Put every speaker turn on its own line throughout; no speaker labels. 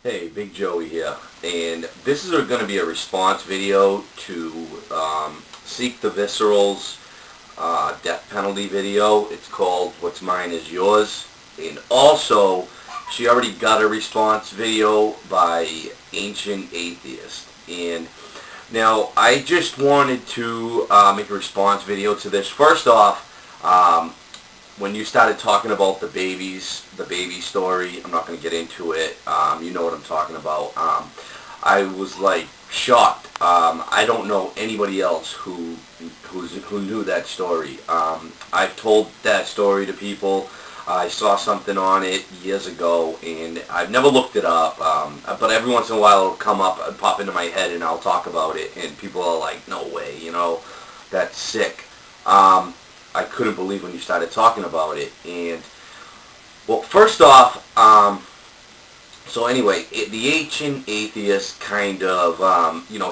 Hey, Big Joey here, and this is going to be a response video to Seek the Visceral's death penalty video. It's called What's Mine Is Yours, and also she already got a response video by Ancient Atheist. And now I just wanted to make a response video to this. First off, when you started talking about the baby story, I'm not going to get into it. You know what I'm talking about. I was like shocked. I don't know anybody else who knew that story. I've told that story to people. I saw something on it years ago, and I've never looked it up. But every once in a while it'll come up, pop into my head, and I'll talk about it, and people are like, "No way, that's sick." I couldn't believe when you started talking about it. And, well, first off, so anyway, the Ancient Atheist kind of,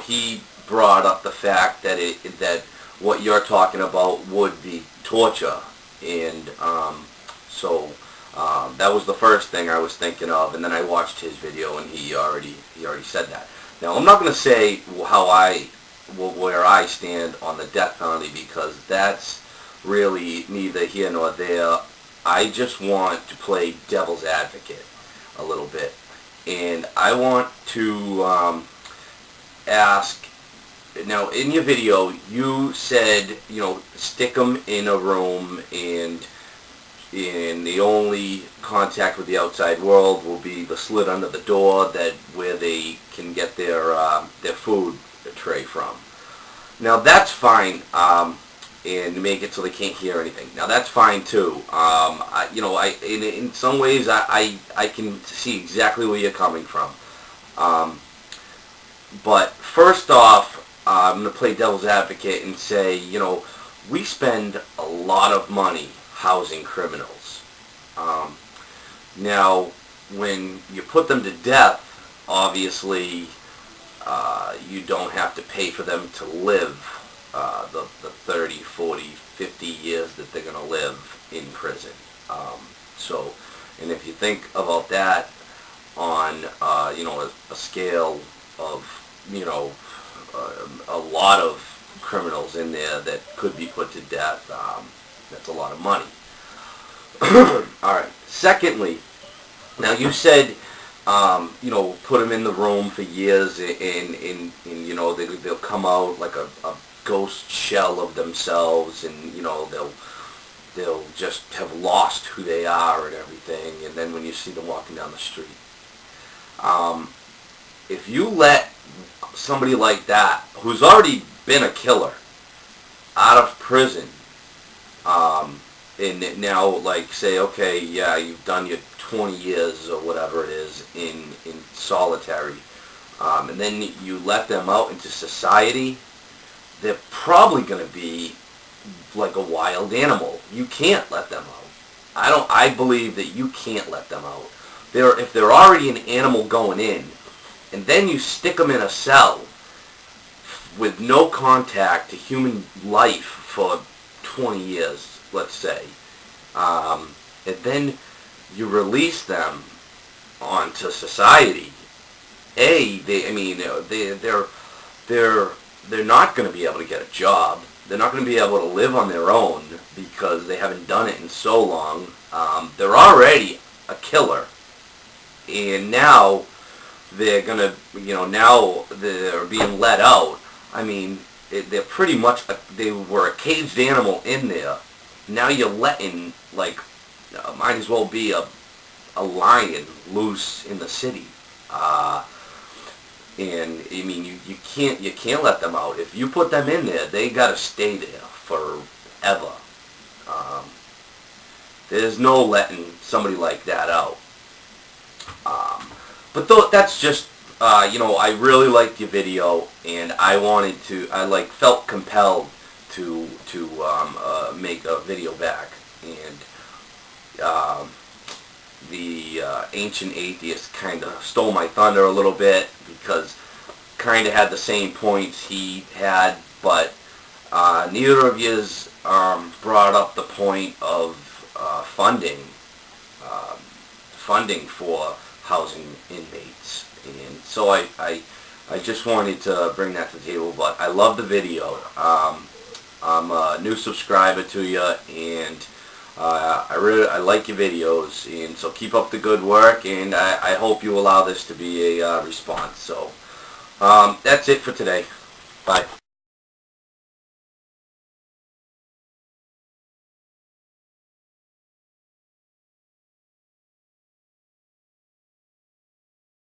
he brought up the fact that that what you're talking about would be torture. And so that was the first thing I was thinking of. And then I watched his video, and he already said that. Now, I'm not going to say where I stand on the death penalty, because that's really neither here nor there. I just want to play devil's advocate a little bit, and I want to ask. Now, in your video, you said, stick them in a room, and the only contact with the outside world will be the slit under the door where they can get their food tray from. Now, that's fine. And make it so they can't hear anything. Now, that's fine too. In some ways I can see exactly where you're coming from. But first off, I'm going to play devil's advocate and say, we spend a lot of money housing criminals. Now, when you put them to death, obviously you don't have to pay for them to live the 30, 40, 50 years that they're going to live in prison. And if you think about that on, a scale of, a lot of criminals in there that could be put to death, that's a lot of money. All right. Secondly, now you said, put them in the room for years, and they'll come out like a ghost shell of themselves, and they'll just have lost who they are and everything. And then when you see them walking down the street, if you let somebody like that, who's already been a killer, out of prison, and now, like, say, okay, yeah, you've done your 20 years or whatever it is in solitary, and then you let them out into society, they're probably going to be like a wild animal. You can't let them out. I believe that you can't let them out. If they're already an animal going in, and then you stick them in a cell with no contact to human life for 20 years, let's say, and then you release them onto society, they're not going to be able to get a job. They're not going to be able to live on their own because they haven't done it in so long. They're already a killer, and now they're going to, now they're being let out. They're pretty much, they were a caged animal in there. Now you're letting, might as well be a lion loose in the city. And you can't let them out. If you put them in there, they gotta stay there forever. There's no letting somebody like that out. But that's just, I really liked your video, and I felt compelled to make a video back. And the Ancient Atheist kind of stole my thunder a little bit, because kind of had the same points he had, but neither of yous brought up the point of funding for housing inmates. And so I just wanted to bring that to the table, but I love the video. I'm a new subscriber to you, and I like your videos, and so keep up the good work, and I hope you allow this to be a response. So that's it for today. Bye.